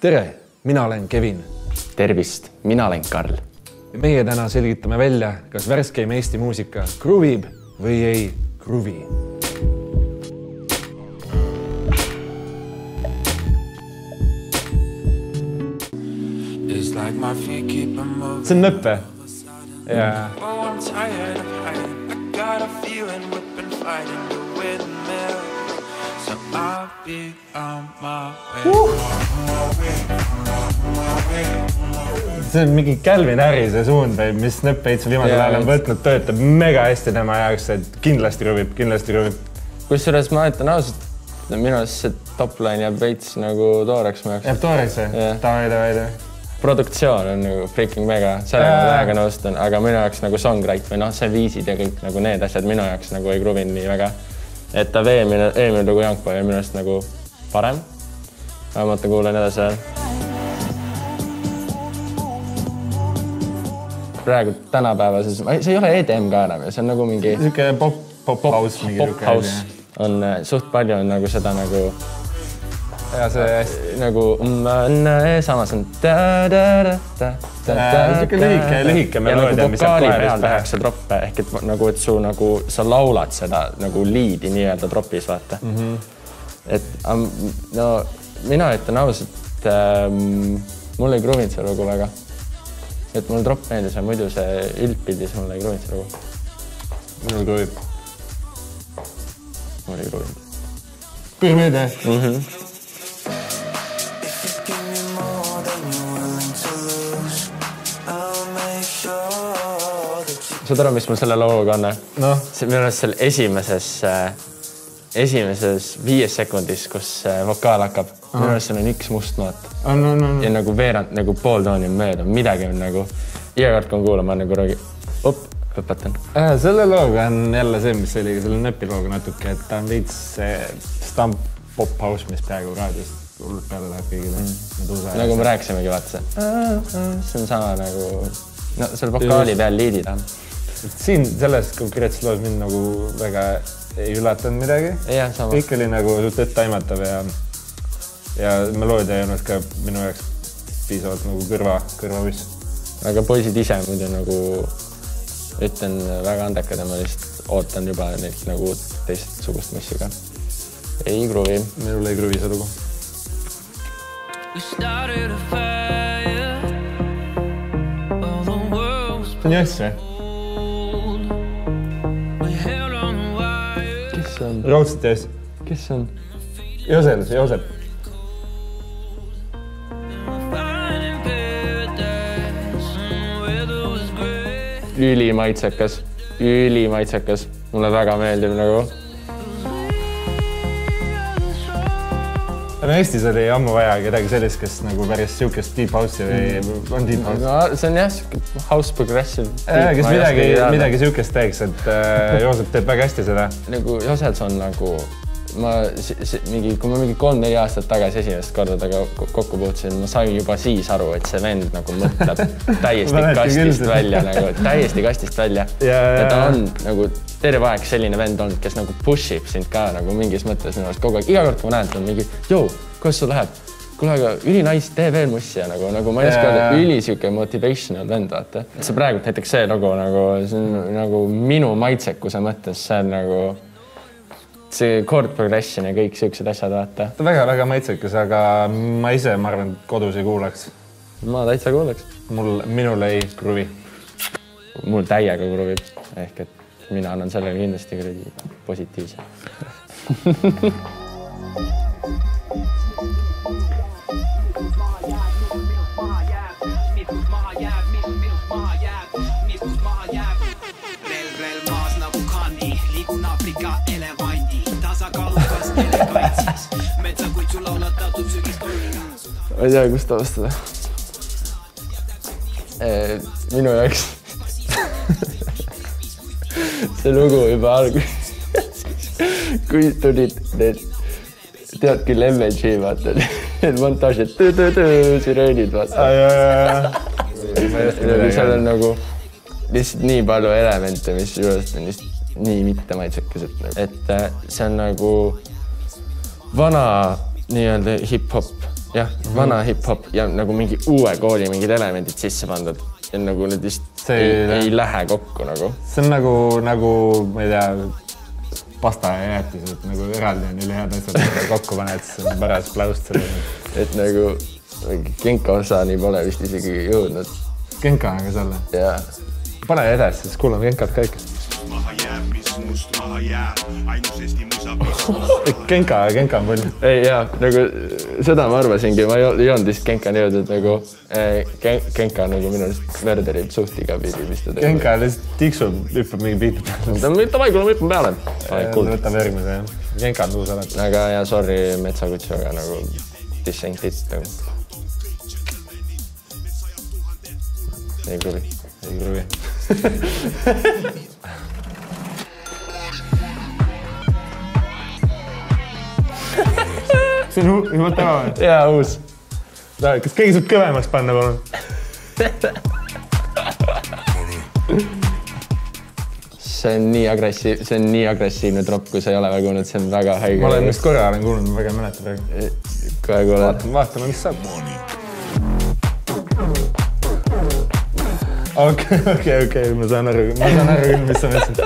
Tere, mina olen Kevin. Tervist, mina olen Karl. Ja meie täna selgitame välja, kas värskeim Eesti muusika kruvib või ei kruvi. See on nõppe. Ja. See on mingi Calvin Harrise suund, mis nõppeid su viimasel ajal on võtnud, töötab mega hästi tema jaoks, et kindlasti kruvib. Kusjuures ma ütlen ausalt, minu arust see topline jääb veits nagu tooreks mu jaoks. Jääb tooreks või? Davai. Produktsioon on nagu freaking mega, sellega väga nõustun, aga minu jaoks nagu songwrite või see viisid ja kõik nagu need asjad minu jaoks nagu ei kruvinud nii väga. Et ta eelmine lugu Jankboy on minu arust nagu parem. Vähemalt kuulen edasi veel. Praegu tänapäevases, see ei ole EDM ka enam ja see on nagu mingi... Siuke pop-house. Pop-house on suht palju on nagu seda nagu... Ja see hästi... Nagu samas on... Siuke lühike meloodia, mis jääb kohe peal tehakse troppe, ehk et nagu, et sa laulad seda nagu liidi nii-öelda tropis, vaata. Et no mina ütlen ausalt, mul ei kruvinud see lugu väga. Et mul tropp meeldis ja muidu see üldpildis mul ei kruvinud see lugu. Mul kruvib. Mul ei kruvinud. Pürmide? Saad aru, mis mul selle looga on? No? Minu arust seal esimeses 5 sekundis, kus vokaal hakkab, minu arust seal on üks must noot. Ja nagu veerand, nagu pool tooni on mööda, midagi on nagu, iga kord kui on kuulama, nagu rogi, õpetan. Selle looga on jälle see, mis oli selle nöpilooga natuke, et ta on veits stamp pop-house, mis praegu raadiost hullult peale läheb kõigile. Nagu me rääkisimegi, vaata see on sama nagu, no seal vokaali peal liidid on. Siin selles konkreetses loos mind nagu väga ei üllatanud midagi. Kõik oli nagu suht ette-aimatav ja meloodia ei olnud ka minu jaoks piisavalt nagu kõrvaviss. Aga poisid ise muidu nagu ütlen väga andekad ja ma lihtsalt ootan juba neilt nagu teist sugust mussi ka. Ei kruvi. Minul ei kruvi see lugu. See on Joss või? Raudselt Joss. Kes on? Joosep. Ülimaitsekas. Mulle väga meeldib nagu. No Eestis oli ammu vaja kedagi sellist, kes nagu päris siukest deep house'i või on deep house? No see on jah, house progressive. Kes midagi siukest teeks, et Joosep teeb väga hästi seda. Nagu Joosep on nagu, kui ma mingi 3-4 aastat tagasi esimest korda taga kokku puhtusin, ma sain juba siis aru, et see vend nagu mõtleb täiesti kastist välja. Ja ta on nagu terve aeg selline vend olnud, kes nagu pushib sind ka nagu mingis mõttes minu arust kogu aeg. Iga kord, kui ma näen, et on mingi, kuidas sul läheb? Kuule, aga ülinais, tee veel mussi ja nagu ma ei oska öelda ülisüke motivational vend, vaata. See praegu näiteks see lugu nagu minu maitsekuse mõttes, see on nagu see chord progression ja kõik siuksed asjad, vaata. Ta väga maitsekas, aga ma ise, ma arvan, kodus ei kuulaks. Ma täitsa kuulaks. Minul ei kruvi. Mul täiega kruvib, ehk et mina annan sellele kindlasti positiivse. Ma ei tea, kus ta vastada. Minu jaoks see lugu juba kui tulid need, tead küll MG, vaata, need montaažid, sireenid, vaata. Seal on nagu lihtsalt nii palju elemente, mis juurest on lihtsalt nii mittemaitsekas, et see on nagu vana nii-öelda hip-hop jah, vana hip-hop ja nagu mingi uue kooli mingid elemendid sisse pandud ja nagu need vist ei lähe kokku nagu. See on nagu ma ei tea, pasta ja jäätised nagu eraldi on üli head asjad kokku paned, siis on paras plaust selle. Et nagu Genka osani pole vist isegi jõudnud. Genka on aga selle? Jaa. Pane edasi, siis kuulame Genkat ka ikka. Genka on palju. Ei jaa, nagu seda ma arvasingi, ma ei olnud vist Genka jõudnud nagu Genka nagu minu verderib suhtiga pidi vist. Genka lihtsalt tiksub, hüppab mingi biiti peale. Tavai, kui ma hüppan peale. Võtab järgmise, jah. Genka on tuus alati. Aga jah, sorry Metsakutsu, aga nagu this ain't it nagu. Ei kruvi. See on juba tava või? Jaa, uus. Kas keegi saab kõvemaks panna, palun? See on nii agressiivne drop, kui sa ei ole väga kuulnud, see on väga haige. Ma olen vist korra kuulnud, ma väga mäletan praegu. Kohe kuuled. Vaatame, mis saab. Okei, ma saan aru küll, mis sa mõtlesid.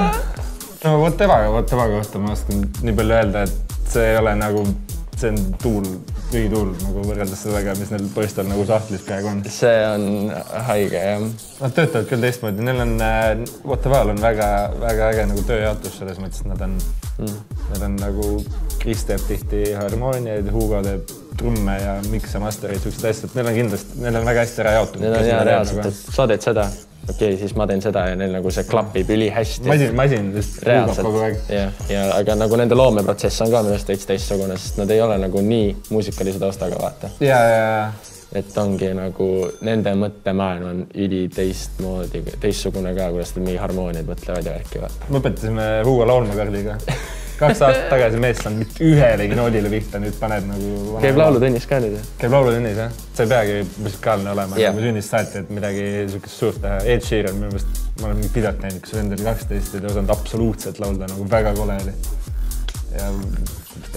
No Whatever kohta ma oskan nii palju öelda, et see ei ole nagu, see on tühituul nagu võrreldes sellega, mis neil poistel nagu sahtlis praegu on. See on haige, jah. Nad töötavad küll teistmoodi, neil on, Whatever on väga äge nagu tööjaotus selles mõttes, et nad on nagu Kris teeb tihti harmooniaid, Hugo teeb trumme ja mix ja masterid, sellised asjad, neil on kindlasti, neil on väga hästi ära jaotud. Neil on hea reaalselt, et sa teed seda, okei, siis ma teen seda ja neil nagu see klapib üli hästi. Masin lihtsalt huugab kogu aeg. Ja aga nagu nende loomeprotsess on ka minust teistsugune, sest nad ei ole nagu nii muusikalise taustaga, vaata. Ja. Et ongi nagu nende mõttemaailm on üli teistsugune ka, kuidas nad mingi harmooniad mõtlevad ja äkki vaata. Me õpetasime Hugo laulma Karliga. 2 aastat tagasi mees on mitte ühelegi noodile pihta, nüüd paneb nagu... Käib laulutunnis ka nüüd, jah? Käib laulutunnis, jah. See ei peagi musikaalne olema, nagu sünnist saati, et midagi sukest suurt teha. Ed Sheeran, minu meelest, ma olen mingit videot näinud, kus vend oli 12 ja ta osanud absoluutselt laulda, nagu väga kole oli.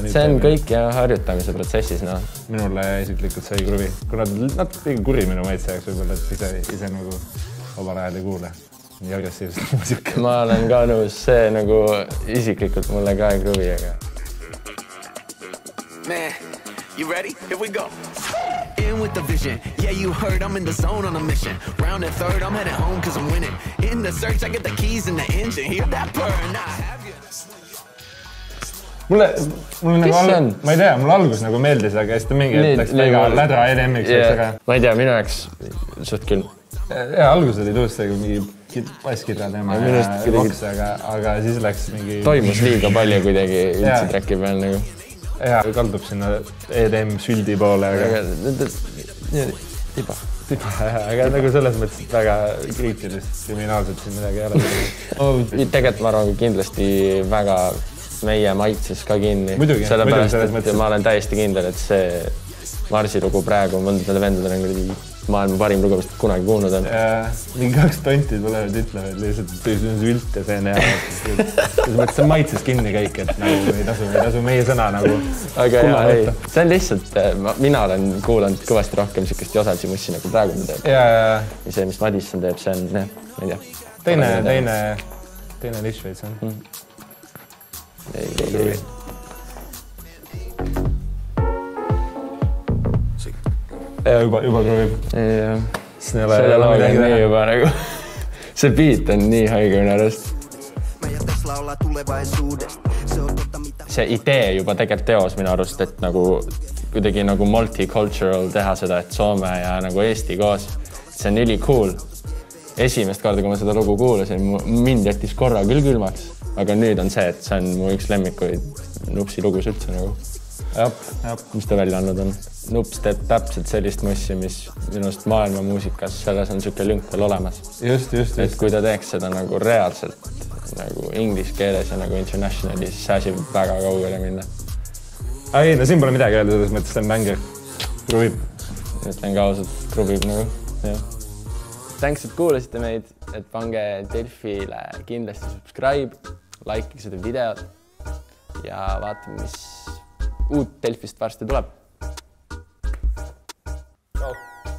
See on kõik ja harjutamise protsessis, noh. Minule isiklikult sai kruvi. Kuna nad tegi kuri minu maitse jaoks võib-olla, et ise nagu omal ajal ei kuule. Nii agressiivselt muusika. Ma olen ka nõus, see nagu isiklikult mulle ka ei kruvi, aga... Man, you ready? Here we go. In with the vision. Yeah, you heard I'm in the zone on a mission. Round and third, I'm headed home cause I'm winning. In the search, I get the keys in the engine. Hear that purr, and I have you. Mulle nagu, ma ei tea, mulle algus nagu meeldis, aga siis ta mingi läks väga lädra EDM-iks. Ma ei tea, minu jaoks suht küll. Ja, algus oli tuus see mingi basskirja teema ja voks, aga siis läks mingi... Toimus liiga palju kuidagi üldse tracki peal nagu. Ja, kaldub sinna EDM süldi poole, aga... Tiba, aga nagu selles mõttes väga kriitilist, kriminaalselt siin midagi ei ole. Tegelikult ma arvan, kindlasti väga meie maitses ka kinni. Sellepärast, et ma olen täiesti kindel, et see Marsilugu praegu mõndadele vendadele on maailma parim lugu, mis kunagi kuulnud on. Mingi 2 tonti tulevad ütlevad lihtsalt, et see on ült ja see on hea. See on maitses kinni kõik, et nagu ei tasu meie sõna nagu... Aga jah, ei. See on lihtsalt, mina olen kuulanud kõvasti rohkem siukest Josalsi mussi nagu praegu me teeb. Ja see, mis Madisson teeb, see on, ma ei tea. Teine lish veits on. Ei. Ja juba kruvib. See juba nagu... See beat on nii haige minu arust. See idee juba tegelikult teos minu arust, et nagu kuidagi nagu multicultural teha seda, et Soome ja nagu Eesti koos. See on üli cool. Esimest korda, kui ma seda lugu kuulasin, mind jättis korra küll külmaks. Aga nüüd on see, et see on mu üks lemmikuid Nupsi lugus üldse nagu. Mis ta välja andnud on. Nups teeb täpselt sellist mussi, mis minust maailma muusikas, selles on siuke lünk veel olemas. Just. Et kui ta teeks seda nagu reaalselt nagu inglise keeles ja nagu internationali, siis see asi võib väga kaugele minna. Ei, no siin pole midagi öelda, selles mõttes see on bänger. Kruvib. Ütlen ka ausalt, kruvib nagu. Thanks, et kuulasite meid, et pange Delfile kindlasti subscribe, likeige seda videot ja vaatame, mis uut Delfist varsti tuleb. tšau.